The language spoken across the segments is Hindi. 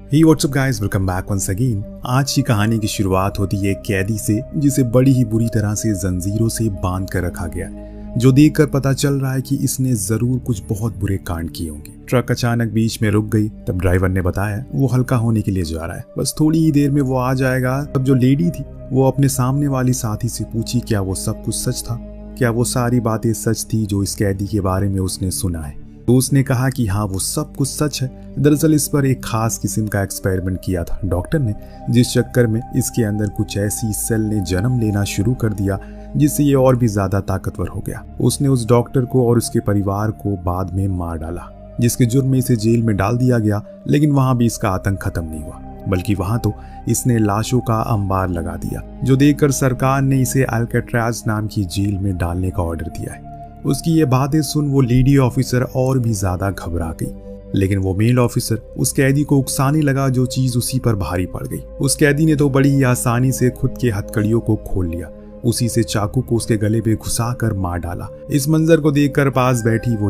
Hey what's up guys, welcome back once again. आज की कहानी की शुरुआत होती है एक कैदी से जिसे बड़ी ही बुरी तरह से जंजीरों से बांध कर रखा गया है, जो देखकर पता चल रहा है कि इसने जरूर कुछ बहुत बुरे कांड किए होंगे। ट्रक अचानक बीच में रुक गई, तब ड्राइवर ने बताया वो हल्का होने के लिए जा रहा है, बस थोड़ी ही देर में वो आ जाएगा। तब जो लेडी थी वो अपने सामने वाली साथी से पूछी क्या वो सब कुछ सच था, क्या वो सारी बातें सच थी जो इस कैदी के बारे में उसने सुना है। तो उसने कहा कि हाँ वो सब कुछ सच है। दरअसल इस पर एक खास किस्म का एक्सपेरिमेंट किया था डॉक्टर ने, जिस चक्कर में इसके अंदर कुछ ऐसी सेल ने जन्म लेना शुरू कर दिया जिससे ये और भी ज्यादा ताकतवर हो गया। उसने उस डॉक्टर को और उसके परिवार को बाद में मार डाला, जिसके जुर्म में इसे जेल में डाल दिया गया। लेकिन वहां भी इसका आतंक खत्म नहीं हुआ, बल्कि वहां तो इसने लाशों का अंबार लगा दिया, जो देखकर सरकार ने इसे अल्काट्राज नाम की जेल में डालने का ऑर्डर दिया है। उसकी ये बातें सुन वो लेडी ऑफिसर और भी ज्यादा घबरा गई, लेकिन वो मेल ऑफिसर उस कैदी को उकसाने लगा जो चीज उसी पर भारी पड़ गई। उस कैदी ने तो बड़ी ही आसानी से खुद के हथकड़ियों को खोल लिया, उसी से चाकू को उसके गले पे घुसा कर मार डाला। इस मंजर को देखकर पास बैठी वो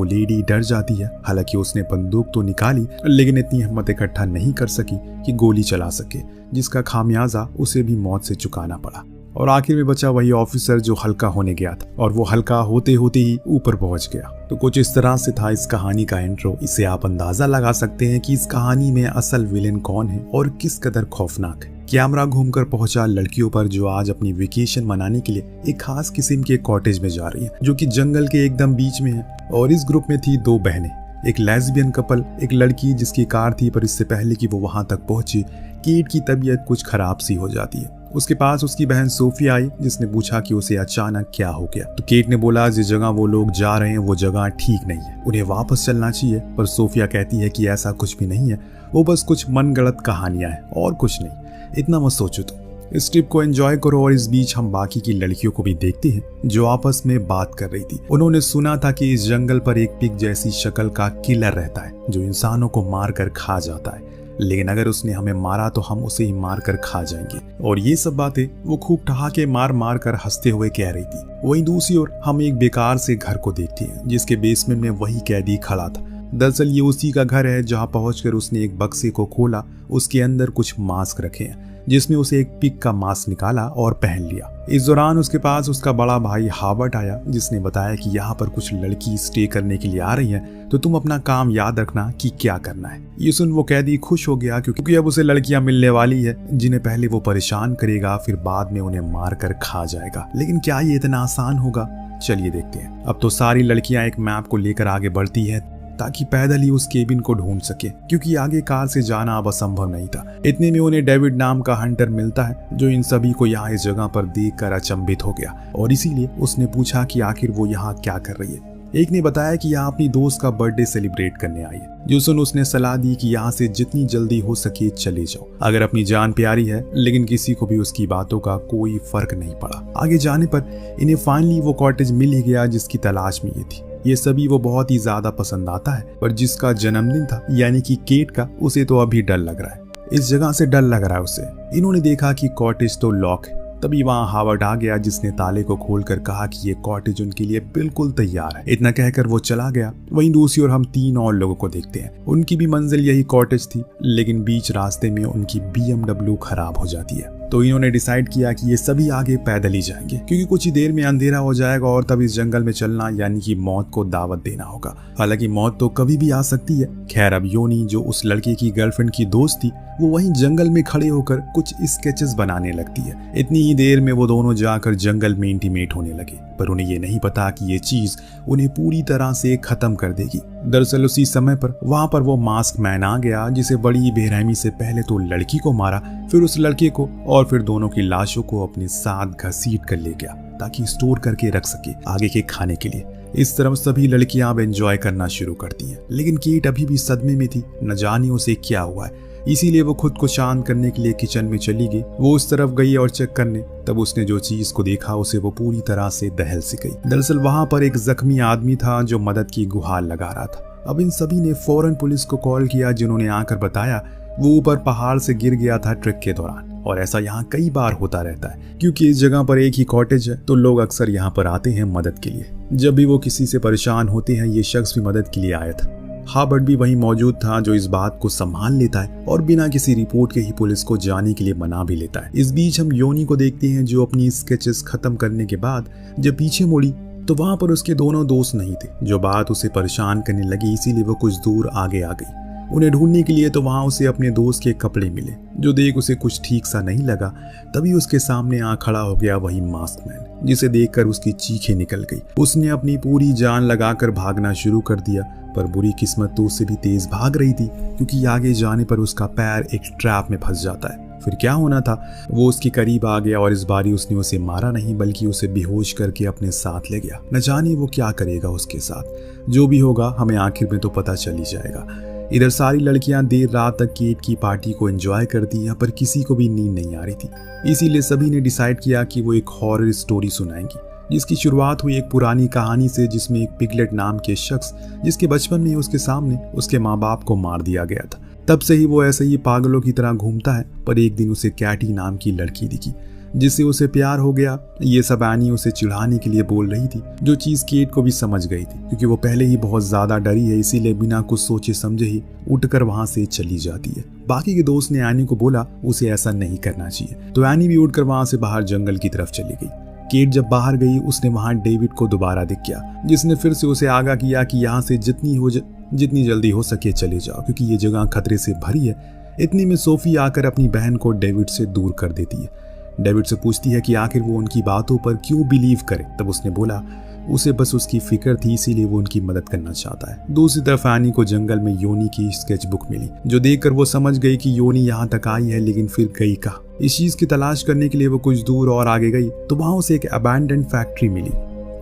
लेडी डर जाती है। हालांकि उसने बंदूक तो निकाली, लेकिन इतनी हिम्मत इकट्ठा नहीं कर सकी कि गोली चला सके, जिसका खामियाजा उसे भी मौत से चुकाना पड़ा। और आखिर में बचा वही ऑफिसर जो हल्का होने गया था, और वो हल्का होते होते ही ऊपर पहुंच गया। तो कुछ इस तरह से था इस कहानी का इंट्रो। इससे आप अंदाजा लगा सकते हैं कि इस कहानी में असल विलेन कौन है और किस कदर खौफनाक है। कैमरा घूमकर पहुंचा लड़कियों पर जो आज अपनी वेकेशन मनाने के लिए एक खास किस्म के कॉटेज में जा रही है, जो कि जंगल के एकदम बीच में है। और इस ग्रुप में थी दो बहनें, एक लेस्बियन कपल, एक लड़की जिसकी कार थी, पर इससे पहले कि वो वहां तक पहुंची केट की तबीयत कुछ खराब सी हो जाती है। उसके पास उसकी बहन सोफिया आई, जिसने पूछा कि उसे अचानक क्या हो गया। तो केट ने बोला जिस जगह वो लोग जा रहे हैं वो जगह ठीक नहीं है, उन्हें वापस चलना चाहिए। पर सोफिया कहती है कि ऐसा कुछ भी नहीं है, वो बस कुछ मनगढ़ंत कहानियां हैं और कुछ नहीं, इतना मत सोचो। तो इस ट्रिप को एंजॉय करो। और इस बीच हम बाकी की लड़कियों को भी देखते हैं जो आपस में बात कर रही थी। उन्होंने सुना था कि इस जंगल पर एक पिग जैसी शक्ल का किलर रहता है जो इंसानों को मार कर खा जाता है, लेकिन अगर उसने हमें मारा तो हम उसे ही मार कर खा जाएंगे। और ये सब बातें वो खूब ठहाके मार मार कर हंसते हुए कह रही थी। वहीं दूसरी ओर हम एक बेकार से घर को देखते हैं जिसके बेसमेंट में वही कैदी खड़ा था। दरअसल ये उसी का घर है जहां पहुंचकर उसने एक बक्से को खोला, उसके अंदर कुछ मास्क रखे हैं, जिसमें उसे एक पिग का मास्क निकाला और पहन लिया। इस दौरान उसके पास उसका बड़ा भाई हावर्ड आया, जिसने बताया कि यहाँ पर कुछ लड़की स्टे करने के लिए आ रही है, तो तुम अपना काम याद रखना कि क्या करना है। ये सुन वो कैदी खुश हो गया, क्योंकि अब उसे लड़कियां मिलने वाली है जिन्हें पहले वो परेशान करेगा, फिर बाद में उन्हें मार कर खा जाएगा। लेकिन क्या ये इतना आसान होगा? चलिए देखते हैं। अब तो सारी लड़कियां एक मैप को लेकर आगे बढ़ती है ताकि पैदल ही उस केबिन को ढूंढ सके, क्योंकि आगे कार से जाना अब असंभव नहीं था। इतने में उन्हें डेविड नाम का हंटर मिलता है, जो इन सभी को यहाँ इस जगह पर देखकर अचंभित हो गया, और इसीलिए उसने पूछा कि आखिर वो यहाँ क्या कर रही है। एक ने बताया कि यहाँ अपनी दोस्त का बर्थडे सेलिब्रेट करने आई है। जो सुन उसने सलाह दी कि यहाँ से जितनी जल्दी हो सके चले जाओ, अगर अपनी जान प्यारी है। लेकिन किसी को भी उसकी बातों का कोई फर्क नहीं पड़ा। आगे जाने पर इन्हें फाइनली वो कॉटेज मिल ही गया जिसकी तलाश में ये थी। ये सभी वो बहुत ही ज्यादा पसंद आता है, पर जिसका जन्मदिन था यानी कि केट का, उसे तो अभी डर लग रहा है। इस जगह से डर लग रहा है उसे। इन्होंने देखा कि कॉटेज तो लॉक है। तभी वहां हावर्ड आ गया, जिसने ताले को खोलकर कहा कि ये कॉटेज उनके लिए बिल्कुल तैयार है। इतना कहकर वो चला गया। वहीं दूसरी ओर हम तीन और लोगों को देखते हैं। उनकी भी मंजिल यही कॉटेज थी, लेकिन बीच रास्ते में उनकी BMW खराब हो जाती है। तो इन्होंने डिसाइड किया कि ये सभी आगे पैदल ही जाएंगे, क्योंकि कुछ ही देर में अंधेरा हो जाएगा और तब इस जंगल में चलना यानी कि मौत को दावत देना होगा। हालांकि मौत तो कभी भी आ सकती है। खैर अब योनी, जो उस लड़के की गर्लफ्रेंड की दोस्त थी, वो वहीं जंगल में खड़े होकर कुछ स्केचेस बनाने लगती है। इतनी ही देर में वो दोनों जाकर जंगल में इंटीमेट होने लगे, पर उन्हें ये नहीं पता कि ये चीज उन्हें पूरी तरह से खत्म कर देगी। दरअसल उसी समय पर वहां पर वो मास्क मैन आ गया, जिसे बड़ी बेरहमी से पहले तो लड़की को मारा, फिर उस लड़के को, और फिर दोनों की लाशों को अपने साथ घसीट कर ले गया ताकि स्टोर करके रख सके आगे के खाने के लिए। इस तरफ सभी लड़कियां अब एंजॉय करना शुरू करती हैं, लेकिन केट अभी भी सदमे में थी, न जाने उसे क्या हुआ है। इसीलिए वो खुद को शांत करने के लिए किचन में चली गई। वो उस तरफ गई और चेक करने, तब उसने जो चीज को देखा उसे वो पूरी तरह से दहल सी गई। दरअसल वहां पर एक जख्मी आदमी था जो मदद की गुहार लगा रहा था। अब इन सभी ने फौरन पुलिस को कॉल किया, जिन्होंने आकर बताया वो ऊपर पहाड़ से गिर गया था ट्रिप के दौरान। और ऐसा यहाँ कई बार होता रहता है, क्योंकि इस जगह पर एक ही कॉटेज है, तो लोग अक्सर यहाँ पर आते हैं मदद के लिए। जब भी वो किसी से परेशान होते हैं, ये शख्स भी मदद के लिए आया था। हार्बर्ट भी वहीं मौजूद था, जो इस बात को संभाल लेता है और बिना किसी रिपोर्ट के ही पुलिस को जाने के लिए मना भी लेता है। इस बीच हम योनी को देखते हैं, जो अपनी स्केचेस खत्म करने के बाद जब पीछे मुड़ी तो वहां पर उसके दोनों दोस्त नहीं थे। जो बात उसे परेशान करने लगी, इसीलिए वो कुछ दूर आगे आ गई उन्हें ढूंढने के लिए। तो वहां उसे अपने दोस्त के कपड़े मिले, जो देख उसे कुछ ठीक सा नहीं लगा। तभी उसके सामने आ खड़ा हो गया वही मास्क मैन, जिसे देखकर उसकी चीखें निकल गई। उसने अपनी पूरी जान लगाकर भागना शुरू कर दिया, पर बुरी किस्मत तो उससे भी तेज भाग रही थी, क्योंकि आगे जाने पर उसका पैर एक ट्रैप में फंस जाता है। फिर क्या होना था, वो उसके करीब आ गया और इस बारी उसने उसे मारा नहीं, बल्कि उसे बेहोश करके अपने साथ ले गया। न जाने वो क्या करेगा उसके साथ। जो भी होगा हमें आखिर में तो पता चल ही जाएगा। इधर सारी लड़कियां देर रात तक केट की पार्टी को एंजॉय करती हैं, पर किसी को भी नींद नहीं आ रही थी। इसीलिए सभी ने डिसाइड किया कि वो एक हॉरर स्टोरी सुनाएंगी, जिसकी शुरुआत हुई एक पुरानी कहानी से, जिसमें एक पिगलेट नाम के शख्स, जिसके बचपन में उसके सामने उसके माँ बाप को मार दिया गया था। तब से ही वो ऐसे ही पागलों की तरह घूमता है। पर एक दिन उसे कैटी नाम की लड़की दिखी, जिससे उसे प्यार हो गया। ये सब एनी उसे चिढ़ाने के लिए बोल रही थी, जो चीज केट को भी समझ गई थी, क्योंकि वो पहले ही बहुत ज्यादा डरी है। इसीलिए बिना कुछ सोचे समझे ही उठकर वहां से चली जाती है। बाकी के दोस्त ने एनी को बोला उसे ऐसा नहीं करना चाहिए, तो एनी भी उठकर वहां से बाहर जंगल की तरफ चली गई। केट जब बाहर गई, उसने वहां डेविड को दोबारा दिख गया, जिसने फिर से उसे आगाह किया कि यहाँ से जितनी जल्दी हो सके चले जाओ, क्योंकि ये जगह खतरे से भरी है। इतने में सोफी आकर अपनी बहन को डेविड से दूर कर देती है। डेविड से पूछती है कि आखिर वो उनकी बातों पर क्यों बिलीव करे। तब उसने बोला उसे बस उसकी फिक्र थी, इसीलिए वो उनकी मदद करना चाहता है। दूसरी तरफ एनी को जंगल में योनी की स्केच बुक मिली, जो देखकर वो समझ गई कि योनी यहाँ तक आई है, लेकिन फिर गई कहाँ। इस चीज की तलाश करने के लिए वो कुछ दूर और आगे गई, तो वहां उसे एक अबैंडन्ड फैक्ट्री मिली,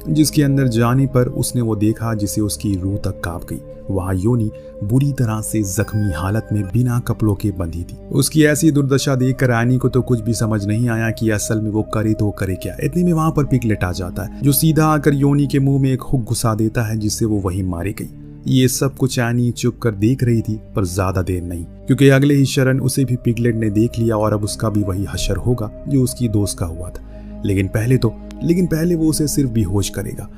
जिसके अंदर जाने पर उसने वो देखा जिसे उसकी रूह तक कांप गई। वहां योनी बुरी तरह से जख्मी हालत में बिना कपड़ों के बंधी थी। उसकी ऐसी दुर्दशा देखकर एनी को तो कुछ भी समझ नहीं आया कि असल में वो करे तो करे क्या। इतने में वहां पर पिगलेट आ जाता है, जो सीधा आकर योनी के मुंह में एक हुक घुसा देता है, जिससे वो वहीं मारी गई। ये सब कुछ एनी चुप कर देख रही थी, पर ज्यादा देर नहीं, क्योंकि अगले ही क्षण उसे भी पिगलेट ने देख लिया और अब उसका भी वही हशर होगा जो उसकी दोस्त का हुआ था। लेकिन पहले वो उसे सिर्फ बेहोश करेगा।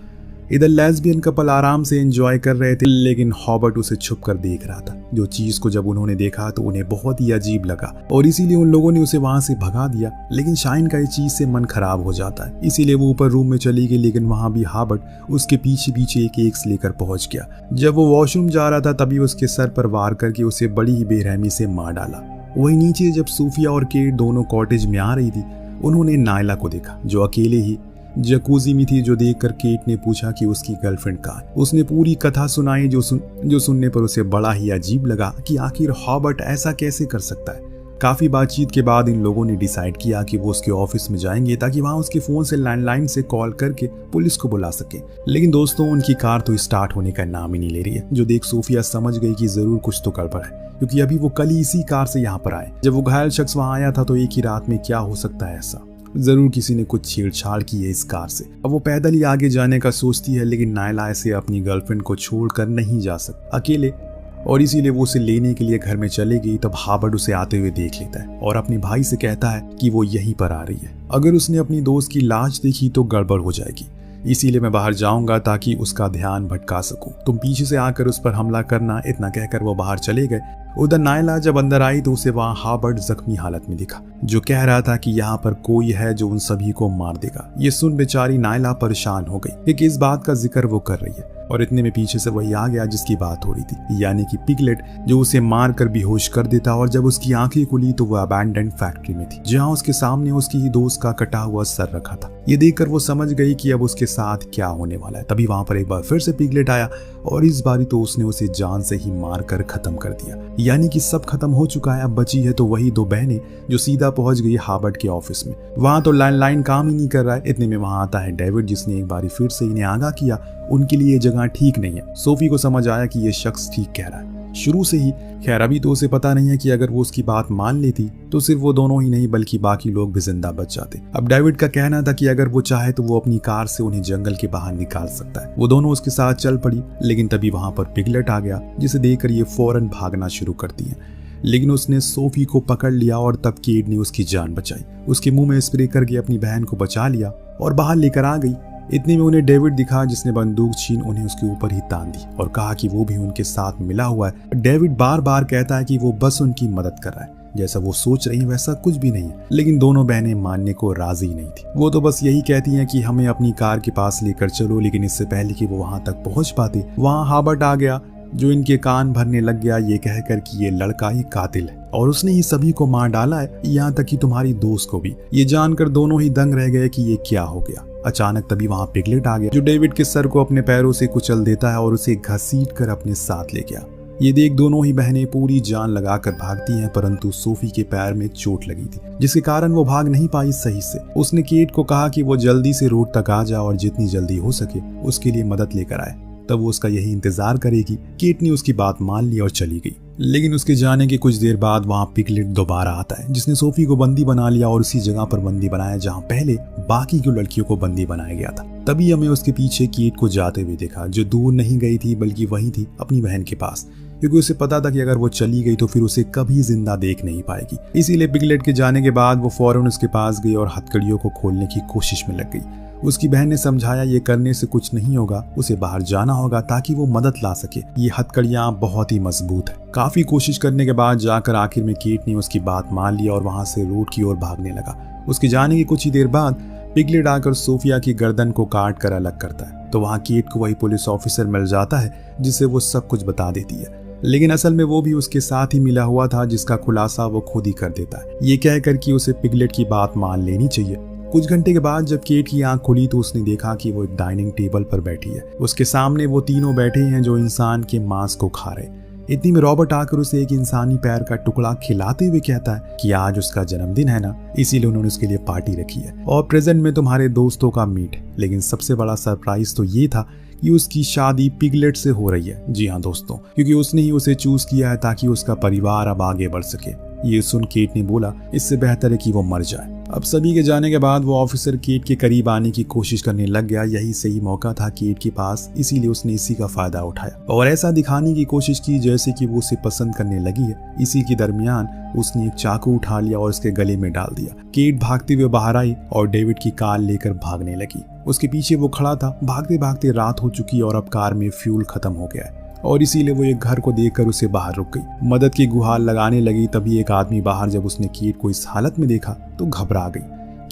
इधर लेस्बियन कपल आराम से एंजॉय कर रहे थे, लेकिन हॉबर्ट उसे छुप कर देख रहा था। जो चीज को जब उन्होंने देखा तो उन्हें बहुत ही अजीब लगा और इसीलिए उन लोगों ने उसे वहां से भगा दिया। लेकिन शाइन का इस चीज से मन खराब हो जाता है, इसीलिए वो ऊपर रूम में चली गई। लेकिन वहां भी हॉबर्ट उसके पीछे पीछे एक एक्स लेकर पहुंच गया। जब वो वॉशरूम जा रहा था, तभी उसके सर पर वार करके उसे बड़ी ही बेरहमी से मार डाला। वही नीचे जब सूफिया और केट दोनों कॉटेज में आ रही थी, उन्होंने नायला को देखा, जो अकेले ही जकूजी में थी। जो देखकर केट ने पूछा कि उसकी गर्लफ्रेंड कहाँ है। उसने पूरी कथा सुनाई, जो सुनने पर उसे बड़ा ही अजीब लगा कि आखिर हॉबर्ट ऐसा कैसे कर सकता है। काफी बातचीत के बाद इन लोगों ने डिसाइड किया कि वो उसके ऑफिस में जाएंगे, ताकि वहां उसके फोन से लैंडलाइन से कॉल करके पुलिस को बुला सके। लेकिन दोस्तों, उनकी कार तो स्टार्ट होने का नाम ही नहीं ले रही है। जो देख सोफिया समझ गई कि जरूर कुछ तो गड़बड़ है, क्योंकि अभी वो कल ही इसी कार से यहाँ पर आए। जब वो घायल शख्स वहां आया था, तो एक ही रात में क्या हो सकता है ऐसा। जरूर किसी ने कुछ छेड़छाड़ की है इस कार से। अब वो पैदल ही आगे जाने का सोचती है, लेकिन नायला ऐसे अपनी गर्लफ्रेंड को छोड़कर नहीं जा सकती अकेले, और इसीलिए वो उसे लेने के लिए घर में चली गई। तब हॉबर्ट उसे आते हुए देख लेता है और अपने भाई से कहता है कि वो यहीं पर आ रही है। अगर उसने अपनी दोस्त की लाश देखी तो गड़बड़ हो जाएगी, इसीलिए मैं बाहर जाऊंगा ताकि उसका ध्यान भटका सकूं। तुम पीछे से आकर उस पर हमला करना। इतना कहकर वो बाहर चले गए। उधर नायला जब अंदर आई तो उसे वहां हॉबर्ट जख्मी हालत में दिखा, जो कह रहा था कि यहाँ पर कोई है जो उन सभी को मार देगा। ये सुन बेचारी नायला परेशान हो गई कि इस बात का जिक्र वो कर रही है, और इतने में पीछे से वही आ गया जिसकी बात हो रही थी, यानी कि पिगलेट, जो उसे मार कर बेहोश कर देता। और जब उसकी आंखें खुली तो वो अबैंडन्ड फैक्ट्री में थी, जहां उसके सामने उसकी ही दोस्त का कटा हुआ सर रखा था। ये देखकर वो समझ गई कि अब उसके साथ क्या होने वाला है। तभी वहां पर एक बार फिर से पिगलेट आया, और इस बारी तो उसने उसे जान से ही मार कर खत्म कर दिया। यानी कि सब खत्म हो चुका है। अब बची है तो वही दो बहनें, जो सीधा पहुंच गई हॉबर्ट के ऑफिस में। वहां तो लैंडलाइन काम ही नहीं कर रहा है। इतने में वहां आता है डेविड, जिसने एक बारी फिर से इन्हें आगाह किया उनके लिए ये जगह ठीक नहीं है। सोफी को समझ आया कि ये शख्स ठीक कह रहा है शुरू से ही। खैर, अभी तो उसे पता नहीं है कि अगर वो उसकी बात मान लेती तो सिर्फ वो दोनों ही नहीं बल्कि बाकी लोग भी जिंदा बच जाते। अब डेविड का कहना था कि अगर वो चाहे तो वो अपनी कार से उन्हें जंगल के बाहर निकाल सकता है। वो दोनों उसके साथ चल पड़ी, लेकिन तभी वहां पर पिगलेट आ गया, जिसे देखकर ये फौरन भागना शुरू करती है। लेकिन उसने सोफी को पकड़ लिया और तब केट ने उसकी जान बचाई। उसके मुंह में स्प्रे करके अपनी बहन को बचा लिया और बाहर लेकर आ गई। इतने में उन्हें डेविड दिखा, जिसने बंदूक छीन उन्हें उसके ऊपर ही तान दी और कहा कि वो भी उनके साथ मिला हुआ है। डेविड बार बार कहता है कि वो बस उनकी मदद कर रहा है, जैसा वो सोच रही है वैसा कुछ भी नहीं है। लेकिन दोनों बहनें मानने को राजी नहीं थी। वो तो बस यही कहती हैं कि हमें अपनी कार के पास लेकर चलो, लेकिन इससे पहले कि वो वहां तक पहुंच पाते, वहां हाबर्ट आ गया, जो इनके कान भरने लग गया ये कहकर कि ये लड़का ही कातिल है और उसने ही सभी को मार डाला है, यहाँ तक कि तुम्हारी दोस्त को भी। ये जानकर दोनों ही दंग रह गए कि ये क्या हो गया। अचानक तभी वहां पिगलेट आ गया, जो डेविड के सर को अपने पैरों से कुचल देता है और उसे घसीट कर अपने साथ ले गया। ये देख दोनों ही बहनें पूरी जान लगाकर भागती हैं, परंतु सोफी के पैर में चोट लगी थी, जिसके कारण वो भाग नहीं पाई सही से। उसने केट को कहा कि वो जल्दी से रोड तक आ जाए और जितनी जल्दी हो सके उसके लिए मदद लेकर आए, तब वो उसका यही इंतजार करेगी। केट ने उसकी बात मान ली और चली गई। लेकिन उसके जाने के कुछ देर बाद वहां पिगलेट दोबारा आता है, जिसने सोफी को बंदी बना लिया और उसी जगह पर बंदी बनाया जहां पहले बाकी की लड़कियों को बंदी बनाया गया था। तभी हमें उसके पीछे केट को जाते हुए देखा, जो दूर नहीं गई थी बल्कि वही थी अपनी बहन के पास, क्योंकि उसे पता था कि अगर वो चली गई तो फिर उसे कभी जिंदा देख नहीं पाएगी। इसीलिए पिगलेट के जाने के बाद वो फौरन उसके पास गई और हथकड़ियों को खोलने की कोशिश में लग गई। उसकी बहन ने समझाया ये करने से कुछ नहीं होगा, उसे बाहर जाना होगा ताकि वो मदद ला सके। ये हथकड़ियां बहुत ही मजबूत है। काफी कोशिश करने के बाद जाकर आखिर में केट ने उसकी बात मान ली और वहां से रोड की ओर भागने लगा। उसके जाने की कुछ ही देर बाद पिगलेट आकर सोफिया की गर्दन को काट कर अलग करता है, तो वहां केट को वही पुलिस ऑफिसर मिल जाता है जिसे वो सब कुछ बता देती है। लेकिन असल में वो भी उसके साथ ही मिला हुआ था, जिसका खुलासा वो खुद ही कर देता है, ये कहकर कि उसे पिगलेट की बात मान लेनी चाहिए। कुछ घंटे के बाद जब केट की आंख खुली तो उसने देखा कि वो एक डाइनिंग टेबल पर बैठी है। उसके सामने वो तीनों बैठे हैं जो इंसान के मांस को खा रहे। इतनी में रॉबर्ट आकर उसे एक इंसानी पैर का टुकड़ा खिलाते हुए कहता है कि आज उसका जन्मदिन है ना, इसीलिए उन्होंने उसके लिए पार्टी रखी है और प्रेजेंट में तुम्हारे दोस्तों का मीट। लेकिन सबसे बड़ा सरप्राइज तो ये था कि उसकी शादी पिगलेट से हो रही है। जी हाँ दोस्तों, क्योंकि उसने ही उसे चूज किया है ताकि उसका परिवार अब आगे बढ़ सके। ये सुन केट ने बोला इससे बेहतर है कि वो मर जाए। अब सभी के जाने के बाद वो ऑफिसर केट के करीब आने की कोशिश करने लग गया। यही सही मौका था केट के पास, इसीलिए उसने इसी का फायदा उठाया और ऐसा दिखाने की कोशिश की जैसे कि वो उसे पसंद करने लगी है। इसी के दरमियान उसने एक चाकू उठा लिया और उसके गले में डाल दिया। केट भागते हुए बाहर आई और डेविड की कार लेकर भागने लगी। उसके पीछे वो खड़ा था। भागते भागते रात हो चुकी और अब कार में फ्यूल खत्म हो गया है और इसीलिए वो एक घर को देखकर उसे बाहर रुक गई। मदद की गुहार लगाने लगी। तभी एक आदमी बाहर जब उसने केट को इस हालत में देखा तो घबरा गई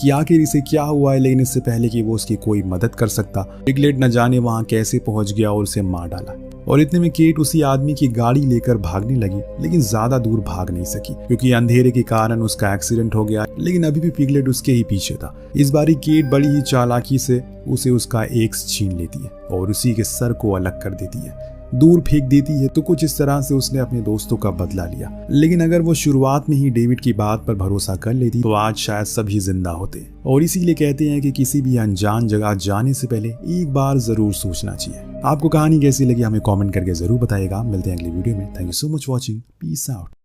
कि आखिर इसे क्या हुआ है। लेकिन इससे पहले कि वो उसकी कोई मदद कर सकता, पिगलेट न जाने वहां कैसे पहुंच गया और उसे मार डाला। और इतने में केट उसी आदमी की गाड़ी लेकर भागने लगी, लेकिन ज्यादा दूर भाग नहीं सकी क्योंकि अंधेरे के कारण उसका एक्सीडेंट हो गया। लेकिन अभी भी पिगलेट उसके ही पीछे था। इस बारी केट बड़ी ही चालाकी से उसे उसका एक्स छीन लेती है और उसी के सर को अलग कर देती है, दूर फेंक देती है। तो कुछ इस तरह से उसने अपने दोस्तों का बदला लिया। लेकिन अगर वो शुरुआत में ही डेविड की बात पर भरोसा कर लेती तो आज शायद सभी जिंदा होते। और इसीलिए कहते हैं कि किसी भी अनजान जगह जाने से पहले एक बार जरूर सोचना चाहिए। आपको कहानी कैसी लगी हमें कमेंट करके जरूर बताइएगा। मिलते हैं अगली वीडियो में। Thank you so much watching. Peace out.